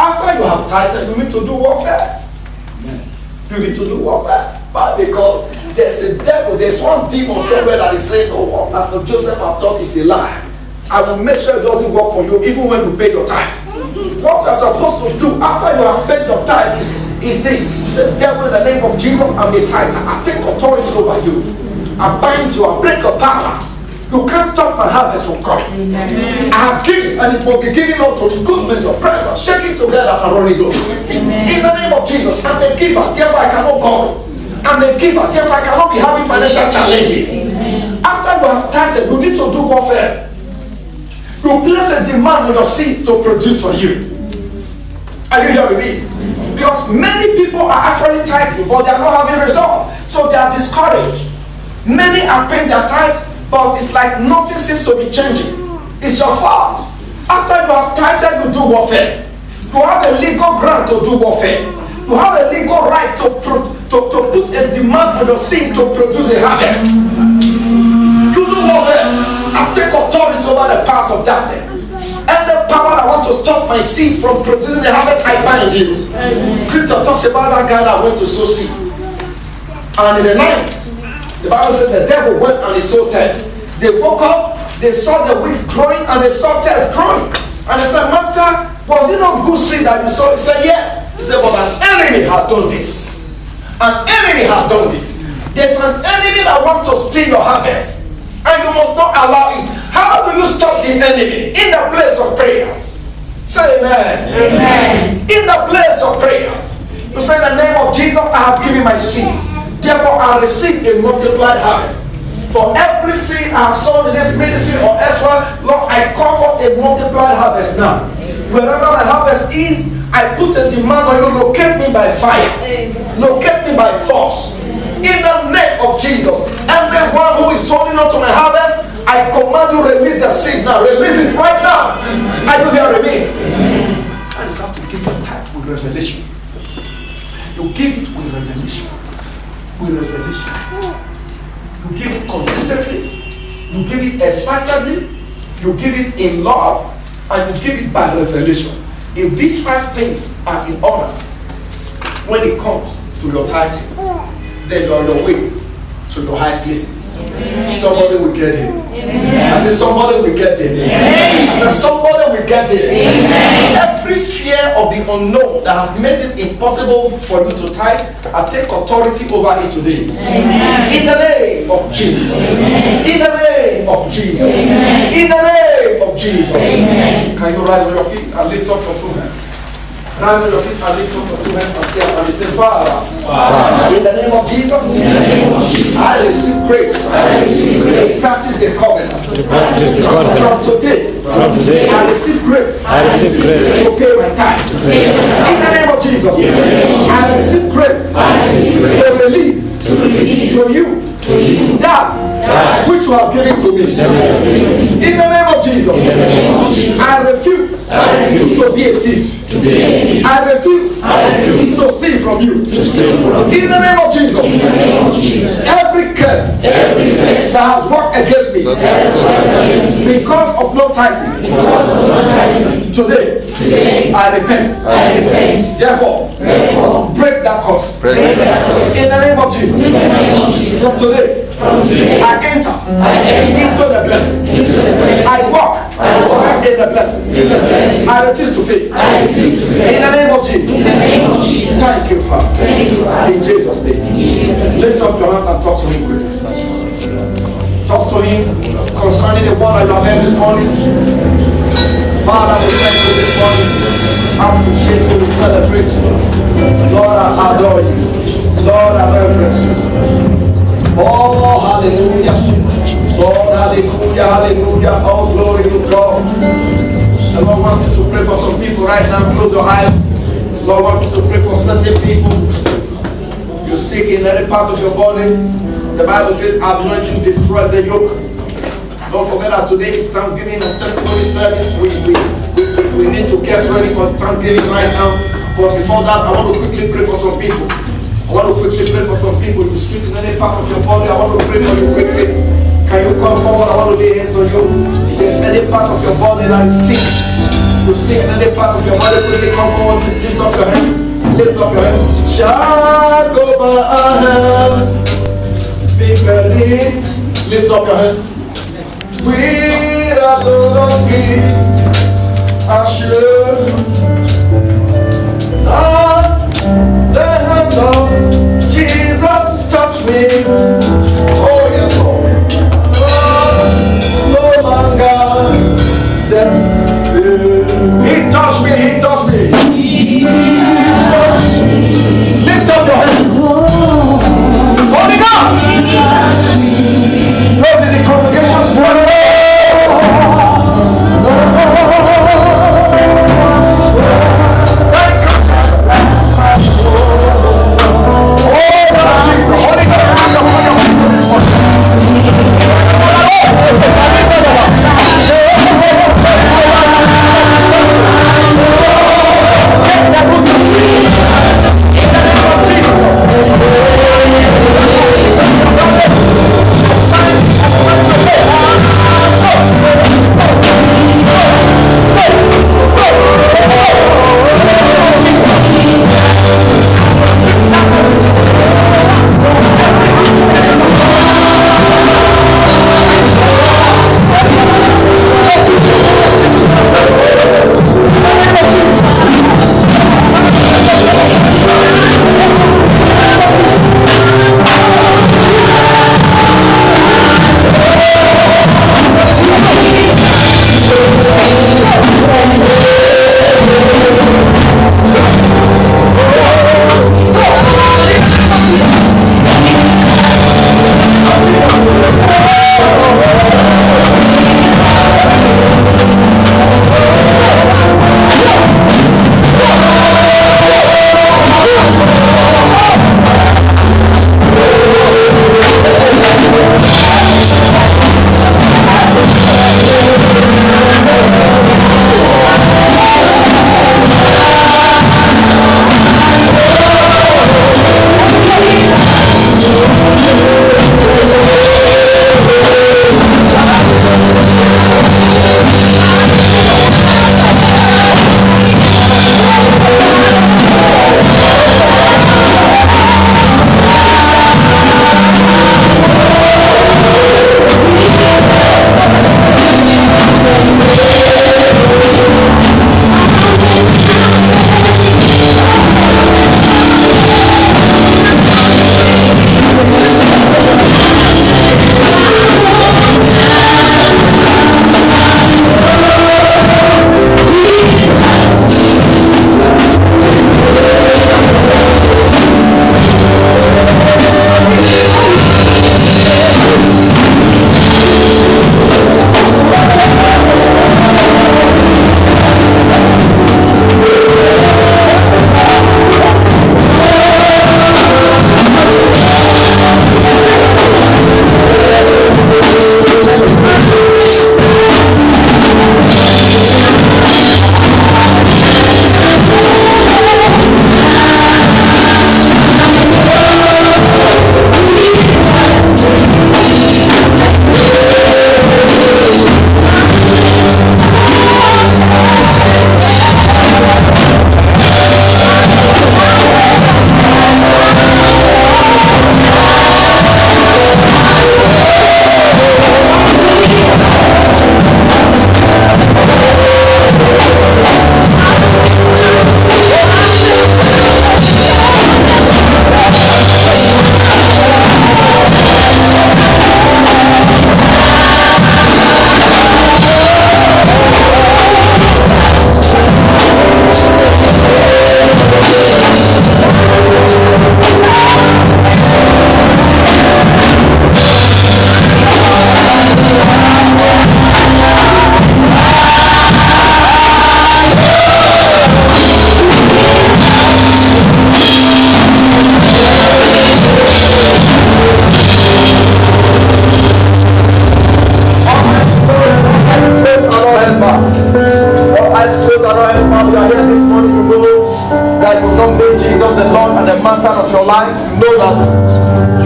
After you have tithed, you need to do warfare. You need to do warfare. But because there's a devil, there's one demon somewhere that is saying, oh, what Pastor Joseph have taught is a lie. I will make sure it doesn't work for you even when you pay your tithe. What you are supposed to do after you have paid your tithe is this. You say, devil, in the name of Jesus, I'm a tither. I take authority over you. I bind you, I break your power. You can't stop my harvest from coming. I have given, and it will be given unto the goodness of prayer. Shake it together and run it over. In the name of Jesus, I'm a giver, therefore I cannot borrow. I'm a giver, therefore I cannot be having financial challenges. After you have tithed, you need to do warfare. You place a demand on your seed to produce for you. Are you hearing me? Because many people are actually tithing, but they are not having results. So they are discouraged. Many are paying their tithes, but it's like nothing seems to be changing. It's your fault. After you have tithed, you do warfare. You have a legal grant to do warfare. You have a legal right to put a demand on your seed to produce a harvest. You do warfare. I take authority over the powers of darkness. And the power that wants to stop my seed from producing the harvest, I bind you. Scripture talks about that guy that went to sow seed. And in the night, the Bible says the devil went and he sowed tares. They woke up, they saw the wheat growing, and they saw tares growing. And they said, Master, was it not good seed that you saw? He said, yes. He said, but an enemy has done this. An enemy has done this. There's an enemy that wants to steal your harvest. And you must not allow it. How do you stop the enemy? In the place of prayers. Say amen. Amen. In the place of prayers. You say, in the name of Jesus, I have given my seed. Therefore, I receive a multiplied harvest. For every seed I have sown in this ministry or elsewhere, Lord, I call for a multiplied harvest now. Wherever my harvest is, I put a demand on you, locate me by fire. Locate me by force. In the name of Jesus. Everyone who is holding on to my harvest, I command you, release the seed now. Release it right now. Are you hearing me? And it's have to give your tithe with revelation. You give it with revelation. With revelation. You give it consistently. You give it excitedly. You give it in love. And you give it by revelation. If these 5 things are in order, when it comes to your tithing, then you are on your way to your high places. Amen. Somebody will get it. Amen. I said somebody will get it. Amen. I said somebody will get it. Amen. Every fear of the unknown that has made it impossible for you to tithe, I take authority over it today. Amen. In the name of Jesus. Amen. In the name of Jesus. Amen. In the name of Jesus. Amen. Can you rise on your feet and lift up your 2 hands? Rise on your feet and lift up your 2 hands and say, Father, in the name of Jesus, I receive grace. To practice the covenant. From today, I receive grace. To pay my tithe. In the name of Jesus, I receive grace. To release to you that which you have given to me. In the name of Jesus, I refuse to be a thief. I refuse to steal from you. In the name of Jesus, every curse that has worked against me because of no tithing, today I repent. Therefore, break that curse. In the name of Jesus, from today I enter into the blessing. I walk in the blessing. I refuse to fail. In the name of Jesus. Thank you, Father. In Jesus' name. Lift up your hands and talk to him quickly. Talk to him concerning the word that you have heard this morning. Father, we thank you this morning. Appreciate you, we celebrate you. Lord, I adore you. Lord, I reverence you. Oh, hallelujah. Lord, hallelujah, hallelujah. All glory to God. The Lord wants me to pray for some people right now. Close your eyes. The Lord wants me to pray for certain people. You're sick in any part of your body. The Bible says, anointing destroys the yoke. Don't forget that today is Thanksgiving and testimony service. We need to get ready for Thanksgiving right now. But before that, I want to quickly pray for some people. You sick in any part of your body. I want to pray for you quickly. Can you come forward? I want to lay hands on you. If there's any part of your body that is sick, you're sick in any part of your body, quickly come forward. up your hands. Shout over our hands. Big belly. Lift up your hands. We are Lord King. Assure. The hand of Jesus touch me. Oh yes, Lord. No longer destined. He touched me. He touched me. Lift up your hands. Holy Ghost. Those in the congregation's prayer.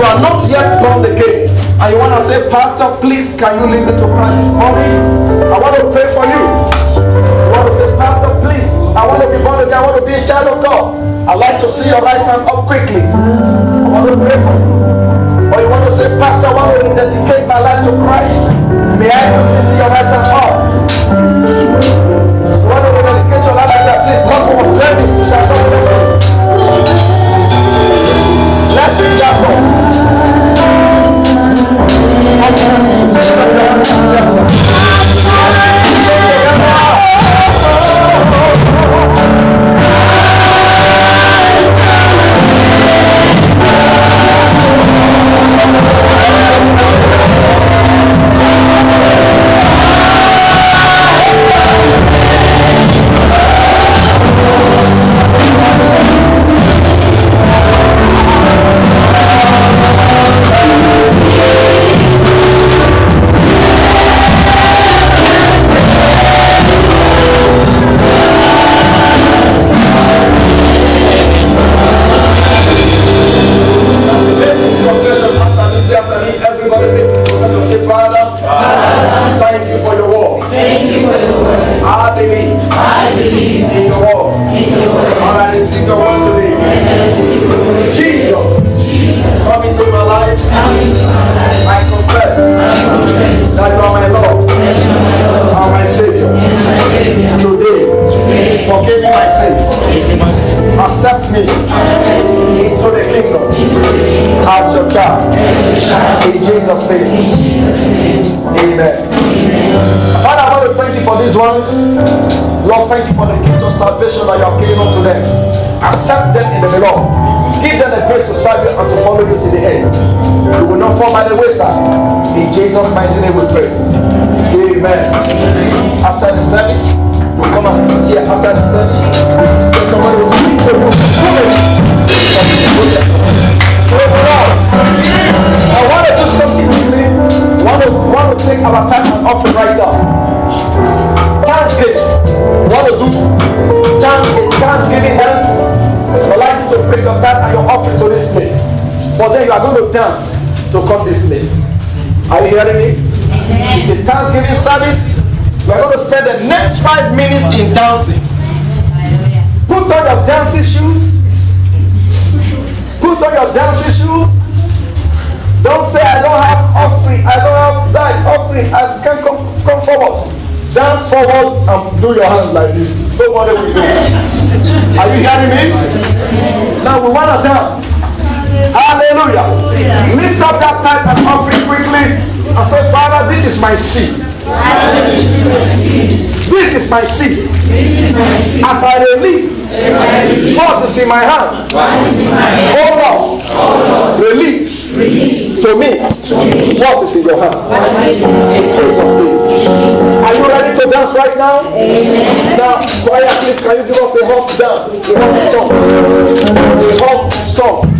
you are not yet born again, and you want to say, Pastor, please, can you lead me to Christ this morning? I want to pray for you. You want to say, Pastor, please, I want to be born again, I want to be a child of God. I'd like to see your right hand up quickly. I want to pray for you. Or you want to say, Pastor, I want to rededicate my life to Christ. May I quickly see your right hand up? You want to rededicate your life like that? Please come forward. Join me, sister. Let's sing that song. Accept me into the kingdom as your child. In Jesus' name. Amen. Father, I want to thank you for these ones. Lord, thank you for the gift of salvation that you have given unto them. Accept them in the Lord. Give them the grace to serve you and to follow you to the end. We will not fall by the wayside. In Jesus' mighty name we pray. Amen. After the service, you come and sit here after the service. You sit there, somebody will speak to you. I want to do something quickly. I want to take our tithe and offering right now. Thanksgiving. I want to do Thanksgiving dance. I'd like you to bring your tithe and your offering to this place. But then you are going to dance to come this place. Are you hearing me? It's a Thanksgiving service. We are going to spend the next 5 minutes in dancing. Put on your dancing shoes. Put on your dancing shoes. Don't say, I don't have offering. I don't have that offering. I can't come forward. Dance forward and do your hands like this. Nobody will do. Are you hearing me? Now we want to dance. Hallelujah. Lift up that tithe and offering quickly and say, Father, this is my seed. This is my seed. As I release what is in my hand, oh Lord, release to me what is in your hand. In Jesus' name. Are you ready to dance right now? Now, choir, please, can you give us a hot dance? A hot song. A hot song.